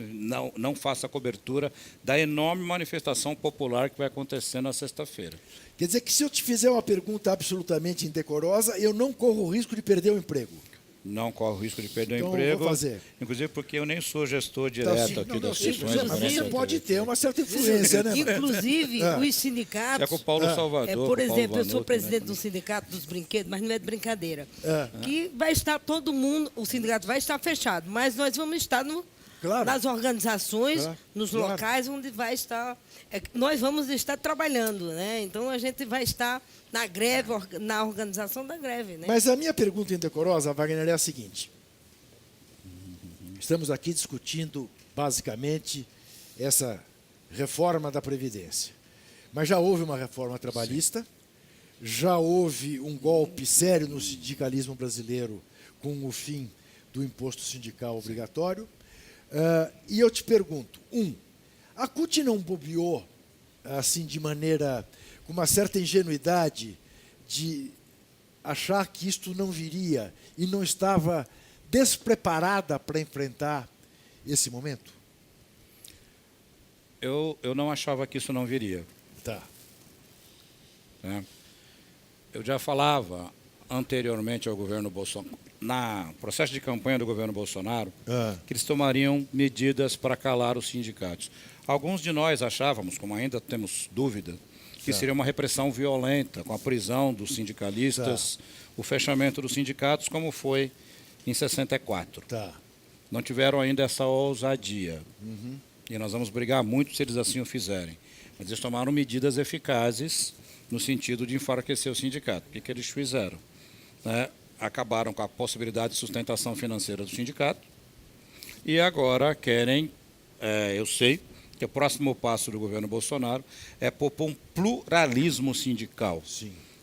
não faça a cobertura da enorme manifestação popular que vai acontecer na sexta-feira. Quer dizer que se eu te fizer uma pergunta absolutamente indecorosa, eu não corro o risco de perder o emprego. Não corre o risco de perder Então, o emprego. vou fazer. Inclusive porque eu nem sou gestor direto aqui das sessões. Mas você pode ter uma certa influência, né? Inclusive, os sindicatos... É com o Paulo Salvador. por exemplo, eu sou Vanucci, presidente né? do Sindicato dos Brinquedos, mas não é de brincadeira. Que vai estar todo mundo, o sindicato vai estar fechado, mas nós vamos estar nas organizações, nos locais onde vai estar... nós vamos estar trabalhando, né? Então, a gente vai estar na greve, na organização da greve, né? Mas a minha pergunta indecorosa, Wagner, é a seguinte. Estamos aqui discutindo, basicamente, essa reforma da Previdência. Mas já houve uma reforma trabalhista, já houve um golpe sério no sindicalismo brasileiro com o fim do imposto sindical obrigatório. E eu te pergunto, a CUT não bobeou, assim, de maneira, com uma certa ingenuidade, de achar que isto não viria e não estava despreparada para enfrentar esse momento? Eu não achava que isso não viria. Tá. Né? Eu já falava anteriormente ao governo Bolsonaro, no processo de campanha do governo Bolsonaro, que eles tomariam medidas para calar os sindicatos. Alguns de nós achávamos, como ainda temos dúvida, que seria uma repressão violenta, com a prisão dos sindicalistas, o fechamento dos sindicatos, como foi em 64. Não tiveram ainda essa ousadia. E nós vamos brigar muito se eles assim o fizerem. Mas eles tomaram medidas eficazes no sentido de enfraquecer o sindicato. O que eles fizeram? Acabaram com a possibilidade de sustentação financeira do sindicato e agora querem, eu sei, que o próximo passo do governo Bolsonaro é propor um pluralismo sindical,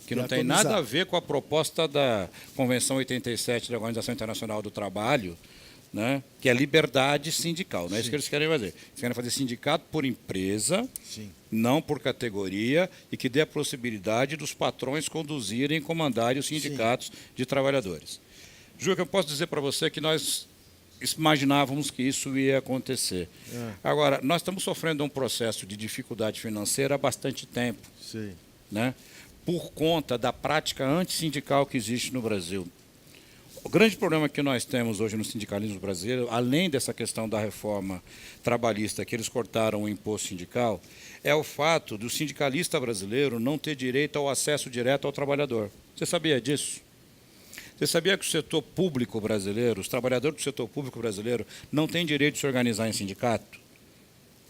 que não tem nada a ver com a proposta da Convenção 87 da Organização Internacional do Trabalho, né, que é liberdade sindical. Não é isso que eles querem fazer. Eles querem fazer sindicato por empresa, não por categoria, e que dê a possibilidade dos patrões conduzirem e comandarem os sindicatos de trabalhadores. Juca, eu posso dizer para você que nós imaginávamos que isso ia acontecer. Agora, nós estamos sofrendo um processo de dificuldade financeira há bastante tempo, né, por conta da prática antissindical que existe no Brasil. O grande problema que nós temos hoje no sindicalismo brasileiro, além dessa questão da reforma trabalhista, que eles cortaram o imposto sindical, é o fato do sindicalista brasileiro não ter direito ao acesso direto ao trabalhador. Você sabia disso? Você sabia que o setor público brasileiro, os trabalhadores do setor público brasileiro, não têm direito de se organizar em sindicato?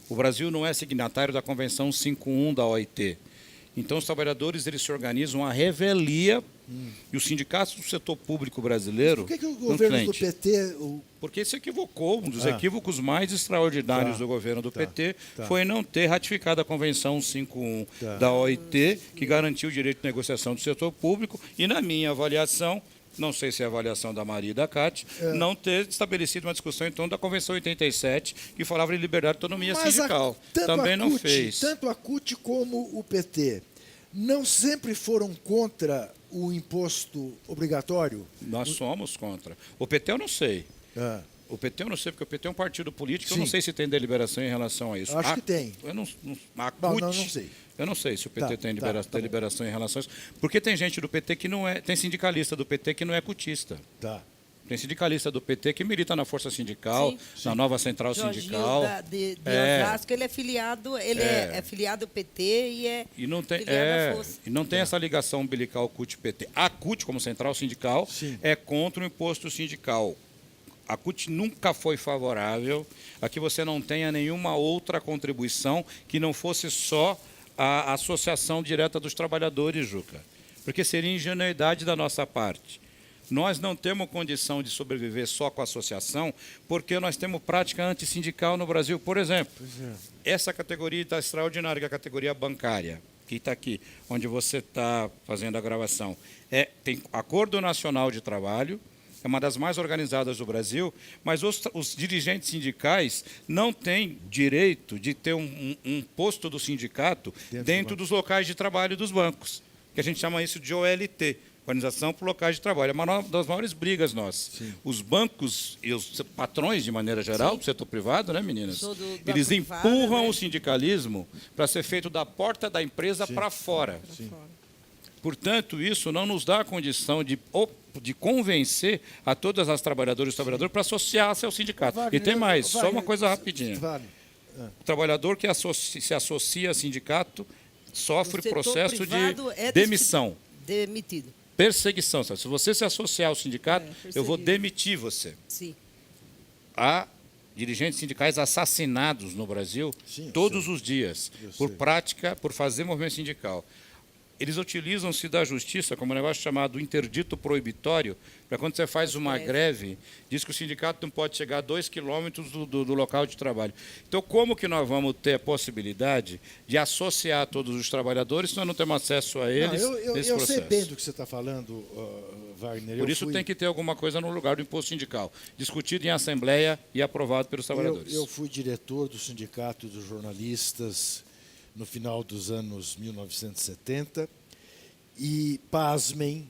O Brasil não é signatário da Convenção 51 da OIT. Então, os trabalhadores eles se organizam à revelia e os sindicatos do setor público brasileiro... Por que o governo do PT... Porque se equivocou. Um dos equívocos mais extraordinários do governo do PT foi não ter ratificado a Convenção 51 da OIT, que garantiu o direito de negociação do setor público, e, na minha avaliação, não sei se é a avaliação da Maria e da Cátia, não ter estabelecido uma discussão em torno da Convenção 87, que falava de liberdade e autonomia sindical. Também não fez. Tanto a CUT como o PT não sempre foram contra o imposto obrigatório? Nós somos contra. O PT eu não sei. O PT eu não sei, porque o PT é um partido político, Sim. eu não sei se tem deliberação em relação a isso. Acho que tem. Eu não, a Não, CUT, não sei. Eu não sei se o PT tem tá deliberação em relação a isso. Porque tem gente do PT que não é. Tem sindicalista do PT que não é cutista. Tá. Tem sindicalista do PT que milita na Força Sindical, Sim. na nova Central Jorginho Sindical. de Osasco, ele é filiado, é filiado ao PT E não tem, filiado à Força. e não tem essa ligação umbilical CUT-PT. A CUT, como Central Sindical, Sim. é contra o imposto sindical. A CUT nunca foi favorável a que você não tenha nenhuma outra contribuição que não fosse só a associação direta dos trabalhadores, Juca. Porque seria ingenuidade da nossa parte. Nós não temos condição de sobreviver só com a associação, porque nós temos prática antissindical no Brasil. Por exemplo, essa categoria está extraordinária, que é a categoria bancária, que está aqui, onde você está fazendo a gravação. Tem Acordo Nacional de Trabalho, é uma das mais organizadas do Brasil, mas os dirigentes sindicais não têm direito de ter um posto do sindicato dentro dos locais de trabalho dos bancos, que a gente chama isso de OLT, Organização por Locais de Trabalho. É uma das maiores brigas nossas. Sim. Os bancos e os patrões, de maneira geral, do setor privado, né, meninas? Eles empurram o sindicalismo para ser feito da porta da empresa para fora. Portanto, isso não nos dá a condição de convencer a todas as trabalhadoras e trabalhadores para associar-se ao sindicato. E tem mais, só uma coisa rapidinha. O trabalhador que se associa ao sindicato sofre processo de demissão. Demitido. Perseguição. Se você se associar ao sindicato, eu vou demitir você. Sim. Há dirigentes sindicais assassinados no Brasil todos os dias por prática, por fazer movimento sindical. Eles utilizam-se da justiça como um negócio chamado interdito proibitório, para quando você faz uma greve, diz que o sindicato não pode chegar a 2 quilômetros do local de trabalho. Então, como que nós vamos ter a possibilidade de associar todos os trabalhadores se nós não temos acesso a eles nesse processo? Eu sei bem do que você está falando, Wagner. Por isso tem que ter alguma coisa no lugar do imposto sindical, discutido em assembleia e aprovado pelos trabalhadores. Eu fui diretor do Sindicato dos Jornalistas no final dos anos 1970 e, pasmem,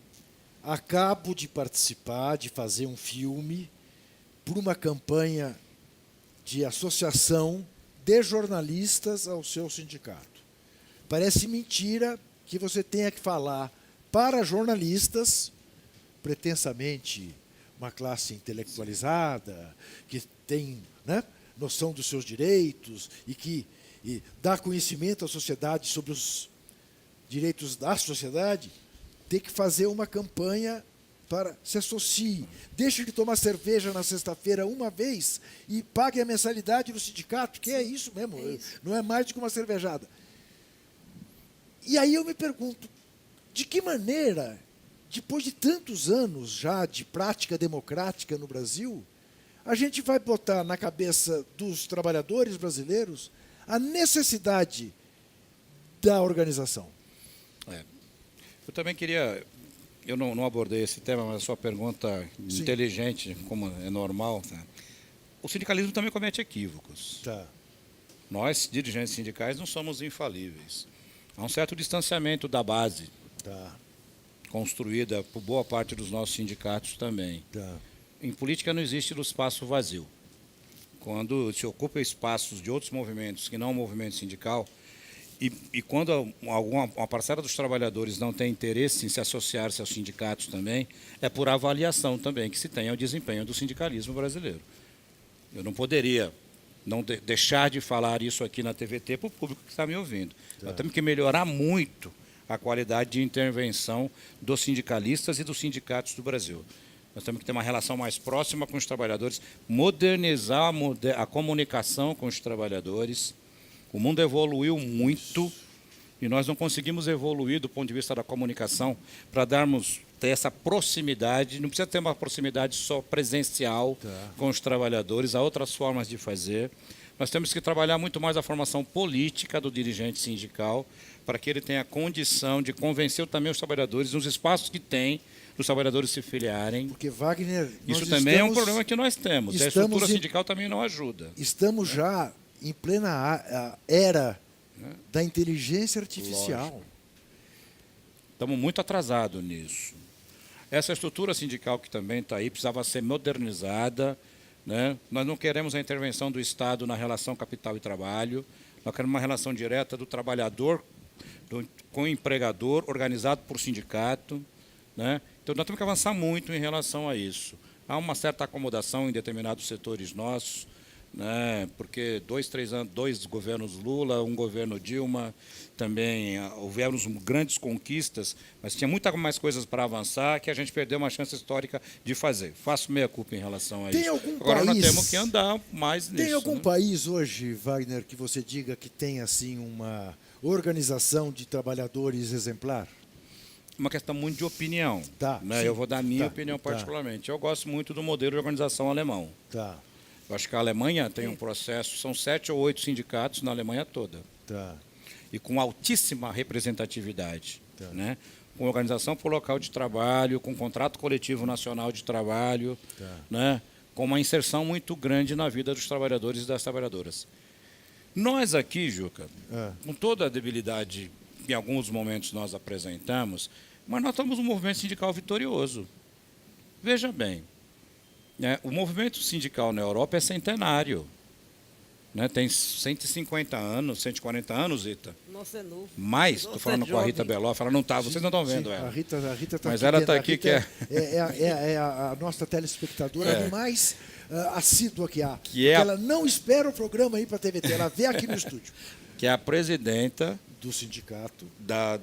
acabo de participar, de fazer um filme por uma campanha de associação de jornalistas ao seu sindicato. Parece mentira que você tenha que falar para jornalistas, pretensamente uma classe intelectualizada, que tem, né, noção dos seus direitos e dá conhecimento à sociedade sobre os direitos da sociedade, ter que fazer uma campanha para se associe. Deixe de tomar cerveja na sexta-feira uma vez e pague a mensalidade do sindicato, que é isso mesmo, não é mais do que uma cervejada. E aí eu me pergunto, de que maneira, depois de tantos anos já de prática democrática no Brasil, a gente vai botar na cabeça dos trabalhadores brasileiros a necessidade da organização? Eu também queria... Eu não abordei esse tema, mas a sua pergunta inteligente, como é normal. Tá? O sindicalismo também comete equívocos. Tá. Nós, dirigentes sindicais, não somos infalíveis. Há um certo distanciamento da base, construída por boa parte dos nossos sindicatos também. Tá. Em política não existe o espaço vazio. Quando se ocupa espaços de outros movimentos que não o movimento sindical, e quando uma parcela dos trabalhadores não tem interesse em se associar-se aos sindicatos também, é por avaliação também que se tem o desempenho do sindicalismo brasileiro. Eu não poderia não deixar de falar isso aqui na TVT para o público que está me ouvindo. Nós temos que melhorar muito a qualidade de intervenção dos sindicalistas e dos sindicatos do Brasil. Nós temos que ter uma relação mais próxima com os trabalhadores, modernizar a comunicação com os trabalhadores. O mundo evoluiu muito e nós não conseguimos evoluir do ponto de vista da comunicação para ter essa proximidade. Não precisa ter uma proximidade só presencial com os trabalhadores, há outras formas de fazer. Nós temos que trabalhar muito mais a formação política do dirigente sindical para que ele tenha condição de convencer também os trabalhadores nos espaços que tem, dos trabalhadores se filiarem. Porque, Wagner, isso também é um problema que nós temos. A estrutura sindical também não ajuda. Estamos já em plena era da inteligência artificial. Lógico. Estamos muito atrasados nisso. Essa estrutura sindical que também está aí precisava ser modernizada, né? Nós não queremos a intervenção do Estado na relação capital e trabalho, nós queremos uma relação direta do trabalhador com o empregador, organizado por sindicato, né? Então, nós temos que avançar muito em relação a isso. Há uma certa acomodação em determinados setores nossos, né? Porque 2, 3 anos, 2 governos Lula, um governo Dilma, também houveram grandes conquistas, mas tinha muita mais coisas para avançar que a gente perdeu uma chance histórica de fazer. Faço meia-culpa em relação a isso. Agora nós temos que andar mais nisso. Tem algum né? país hoje, Wagner, que você diga que tem assim uma organização de trabalhadores exemplar? Uma questão muito de opinião. Tá, né? Eu vou dar a minha opinião particularmente. Eu gosto muito do modelo de organização alemão. Tá. Eu acho que a Alemanha tem um processo, são 7 ou 8 sindicatos na Alemanha toda. Tá. E com altíssima representatividade. Tá. Né? Com organização por local de trabalho, com contrato coletivo nacional de trabalho, Tá. né? Com uma inserção muito grande na vida dos trabalhadores e das trabalhadoras. Nós aqui, Juca, com toda a debilidade que em alguns momentos nós apresentamos, mas nós estamos um movimento sindical vitorioso. Veja bem, né, o movimento sindical na Europa é centenário. Né, tem 150 anos, 140 anos, Rita. Nossa, é novo. Mais, estou falando com a Rita Beloff, ela não está, vocês não estão vendo ela. A Rita está Mas aqui. ela está aqui, que é a nossa telespectadora mais assídua que há. Que é ela não espera o programa aí para a TVT, ela vê aqui no estúdio. Que é a presidenta do sindicato da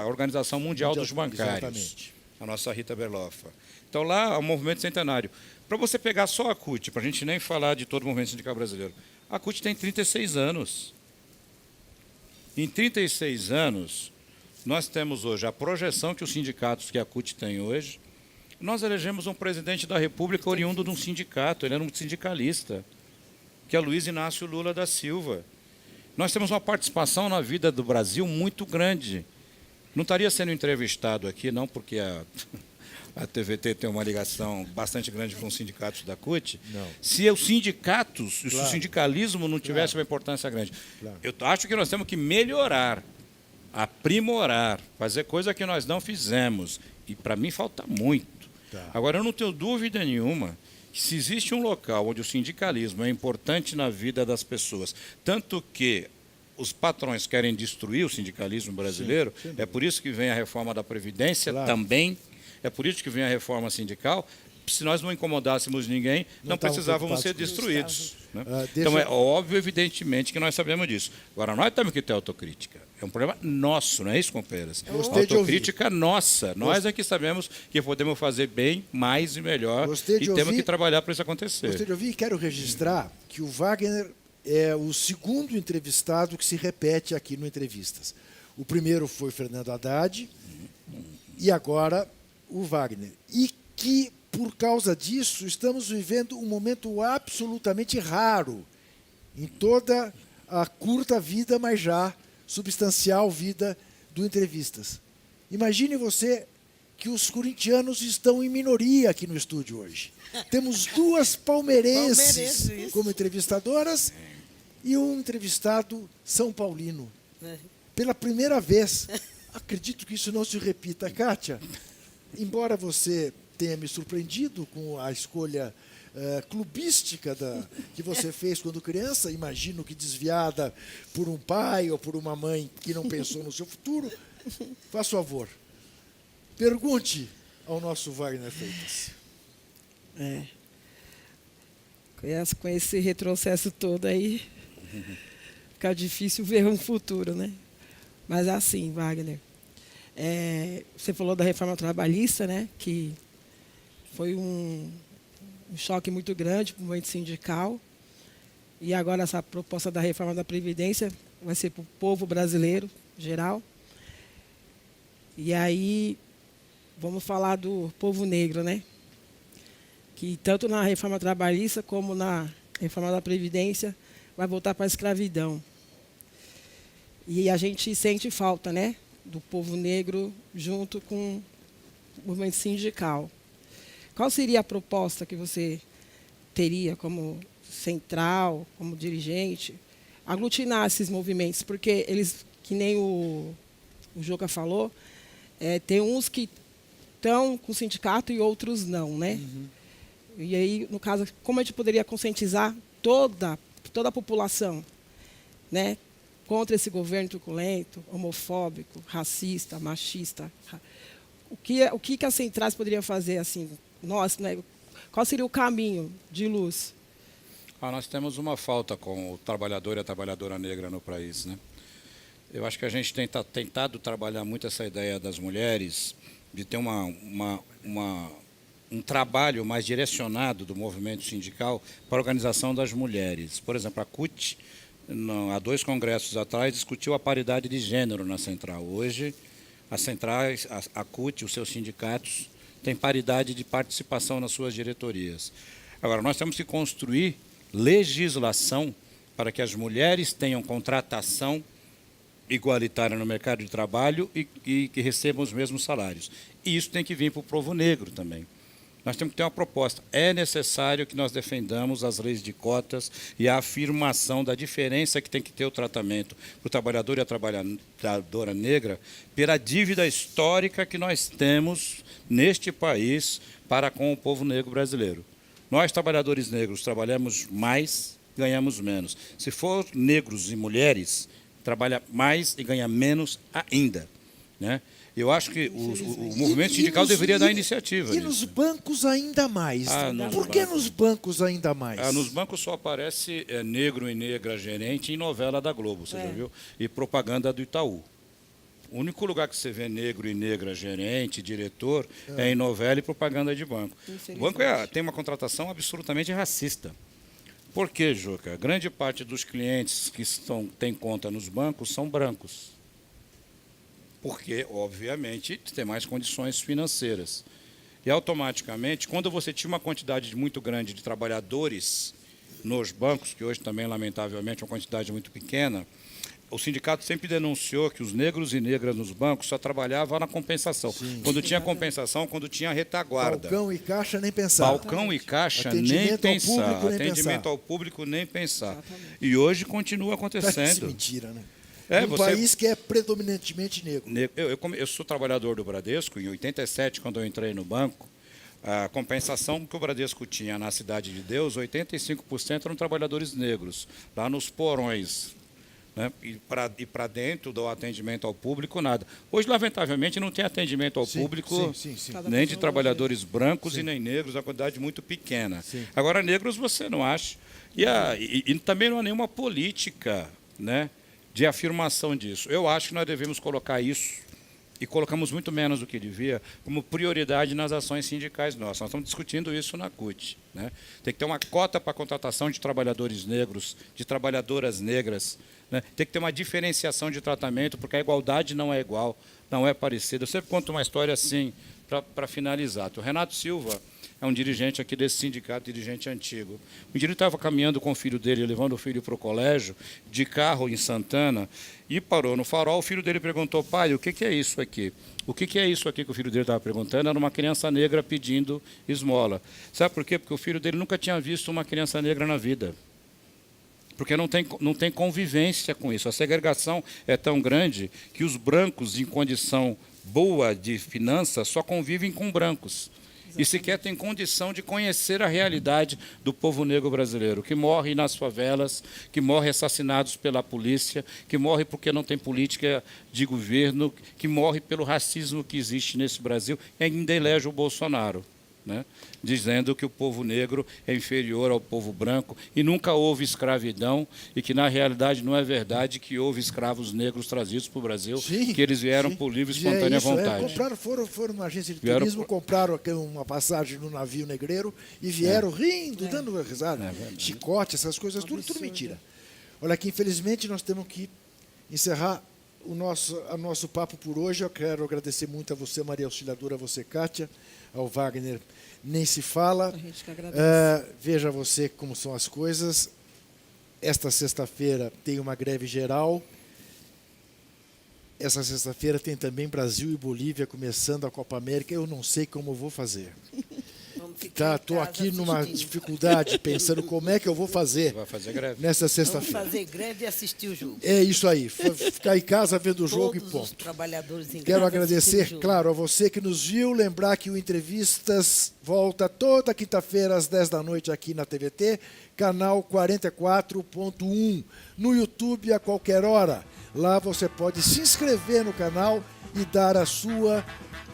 Organização Mundial dos Bancários. Exatamente. A nossa Rita Berloffa. Então lá é o movimento centenário. Para você pegar só a CUT, para a gente nem falar de todo o movimento sindical brasileiro, a CUT tem 36 anos. Em 36 anos, nós temos hoje a projeção que os sindicatos que a CUT tem hoje. Nós elegemos um presidente da República oriundo de um sindicato, ele era um sindicalista, que é Luiz Inácio Lula da Silva. Nós temos uma participação na vida do Brasil muito grande. Não estaria sendo entrevistado aqui, não, porque a TVT tem uma ligação bastante grande com os sindicatos da CUT. Não. Se os sindicatos, se o sindicalismo não tivesse uma importância grande. Claro. Eu acho que nós temos que melhorar, aprimorar, fazer coisa que nós não fizemos. E, para mim, falta muito. Tá. Agora, eu não tenho dúvida nenhuma que se existe um local onde o sindicalismo é importante na vida das pessoas, tanto que os patrões querem destruir o sindicalismo brasileiro, sim. É por isso que vem a reforma da Previdência também, é por isso que vem a reforma sindical. Se nós não incomodássemos ninguém, não precisávamos ser destruídos. Né? Então, é óbvio, evidentemente, que nós sabemos disso. Agora, nós temos que ter autocrítica. É um problema nosso, não é isso, companheiras? Autocrítica nossa. Nós é que sabemos que podemos fazer bem, mais e melhor, e temos que trabalhar para isso acontecer. Gostei de ouvir e quero registrar que o Wagner é o segundo entrevistado que se repete aqui no Entrevistas. O primeiro foi Fernando Haddad e agora o Wagner. E que, por causa disso, estamos vivendo um momento absolutamente raro em toda a curta vida, mas já substancial vida do Entrevistas. Imagine você que os corintianos estão em minoria aqui no estúdio hoje. Temos 2 palmeirenses como entrevistadoras e um entrevistado São Paulino. Pela primeira vez. Acredito que isso não se repita. Kátia, embora você tenha me surpreendido com a escolha clubística que você fez quando criança, imagino que desviada por um pai ou por uma mãe que não pensou no seu futuro, faça favor, pergunte ao nosso Wagner Freitas. Com esse retrocesso todo aí, fica difícil ver um futuro, né? Mas assim, Wagner, você falou da reforma trabalhista, né? Que foi um choque muito grande para o movimento sindical. E agora essa proposta da reforma da Previdência vai ser para o povo brasileiro, geral. E aí, vamos falar do povo negro, né? Que tanto na reforma trabalhista como na reforma da Previdência vai voltar para a escravidão. E a gente sente falta, né? Do povo negro junto com o movimento sindical. Qual seria a proposta que você teria como central, como dirigente, aglutinar esses movimentos? Porque eles, que nem o Juca falou, tem uns que estão com o sindicato e outros não, né? E aí, no caso, como a gente poderia conscientizar toda a população, né, contra esse governo truculento, homofóbico, racista, machista? O que as centrais poderiam fazer assim? Nós, né, qual seria o caminho de luz? Nós temos uma falta com o trabalhador e a trabalhadora negra no país, né? Eu acho que a gente tem tentado trabalhar muito essa ideia das mulheres, de ter um trabalho mais direcionado do movimento sindical para a organização das mulheres. Por exemplo, a CUT, há 2 congressos atrás, discutiu a paridade de gênero na central. Hoje, as centrais, a CUT, os seus sindicatos, têm paridade de participação nas suas diretorias. Agora, nós temos que construir legislação para que as mulheres tenham contratação igualitária no mercado de trabalho e que recebam os mesmos salários. E isso tem que vir para o povo negro também. Nós temos que ter uma proposta. É necessário que nós defendamos as leis de cotas e a afirmação da diferença que tem que ter o tratamento para o trabalhador e a trabalhadora negra pela dívida histórica que nós temos neste país para com o povo negro brasileiro. Nós, trabalhadores negros, trabalhamos mais, ganhamos menos. Se for negros e mulheres, trabalha mais e ganha menos ainda, né? Eu acho que o movimento sindical deveria dar iniciativa. E nos bancos ainda mais. Por que nos bancos ainda mais? Nos bancos só aparece negro e negra gerente em novela da Globo, você já viu? E propaganda do Itaú. O único lugar que você vê negro e negra gerente, diretor, é em novela e propaganda de banco. O banco tem uma contratação absolutamente racista. Por quê, Juca? Grande parte dos clientes que têm conta nos bancos são brancos. Porque, obviamente, tem mais condições financeiras. E, automaticamente, quando você tinha uma quantidade muito grande de trabalhadores nos bancos, que hoje também, lamentavelmente, é uma quantidade muito pequena, o sindicato sempre denunciou que os negros e negras nos bancos só trabalhavam na compensação. Sim. Quando tinha compensação, quando tinha retaguarda. Balcão e caixa, nem pensar. Balcão e caixa, nem pensar. Atendimento ao público, nem pensar. E hoje continua acontecendo. Parece mentira, né? Um país que é predominantemente negro. Eu sou trabalhador do Bradesco. Em 87, quando eu entrei no banco, a compensação que o Bradesco tinha na Cidade de Deus, 85% eram trabalhadores negros, lá nos porões. Né? E para dentro do atendimento ao público, nada. Hoje, lamentavelmente, não tem atendimento ao público, nem de trabalhadores brancos e nem negros, a quantidade muito pequena. Sim. Agora, negros você não acha. E também não há nenhuma política, né, de afirmação disso. Eu acho que nós devemos colocar isso, e colocamos muito menos do que devia, como prioridade nas ações sindicais nossas. Nós estamos discutindo isso na CUT. Né? Tem que ter uma cota para a contratação de trabalhadores negros, de trabalhadoras negras. Né? Tem que ter uma diferenciação de tratamento, porque a igualdade não é igual, não é parecida. Eu sempre conto uma história assim, para finalizar. O Renato Silva é um dirigente aqui desse sindicato, dirigente antigo. Um dia ele estava caminhando com o filho dele, levando o filho para o colégio, de carro em Santana, e parou no farol. O filho dele perguntou: pai, o que é isso aqui? O que é isso aqui que o filho dele estava perguntando? Era uma criança negra pedindo esmola. Sabe por quê? Porque o filho dele nunca tinha visto uma criança negra na vida. Porque não tem convivência com isso. A segregação é tão grande que os brancos, em condição boa de finanças, só convivem com brancos. E sequer tem condição de conhecer a realidade do povo negro brasileiro, que morre nas favelas, que morre assassinados pela polícia, que morre porque não tem política de governo, que morre pelo racismo que existe nesse Brasil, e ainda elege o Bolsonaro, né? Dizendo que o povo negro é inferior ao povo branco e nunca houve escravidão, e que, na realidade, não é verdade que houve escravos negros trazidos para o Brasil, que eles vieram por livre e espontânea vontade. Foram numa agência de turismo, compraram uma passagem no navio negreiro e vieram rindo, dando risada. Chicote, essas coisas, tudo mentira. Olha que, infelizmente, nós temos que encerrar o nosso papo por hoje. Eu quero agradecer muito a você, Maria Auxiliadora, a você, Kátia, ao Wagner, nem se fala. A gente que agradece. Veja você como são as coisas. Esta sexta-feira tem uma greve geral. Essa sexta-feira tem também Brasil e Bolívia começando a Copa América. Eu não sei como vou fazer. Estou aqui numa dificuldade, pensando como é que eu vou fazer. Vai fazer greve. Nessa sexta-feira. Vamos fazer greve e assistir o jogo. É isso aí, ficar em casa vendo o jogo e Todos ponto. os trabalhadores em Quero casa agradecer, assistindo o jogo. claro, a você que nos viu, lembrar que o Entrevistas volta toda quinta-feira às 10 da noite aqui na TVT, canal 44.1, no YouTube a qualquer hora. Lá você pode se inscrever no canal e dar a sua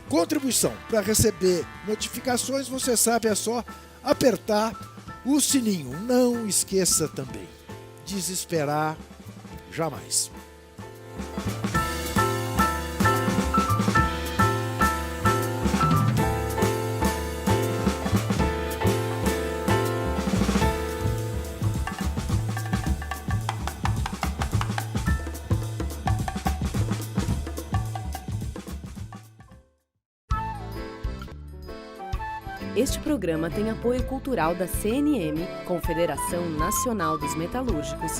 contribuição. Para receber notificações, você sabe, é só apertar o sininho. Não esqueça também, desesperar jamais. Este programa tem apoio cultural da CNM, Confederação Nacional dos Metalúrgicos,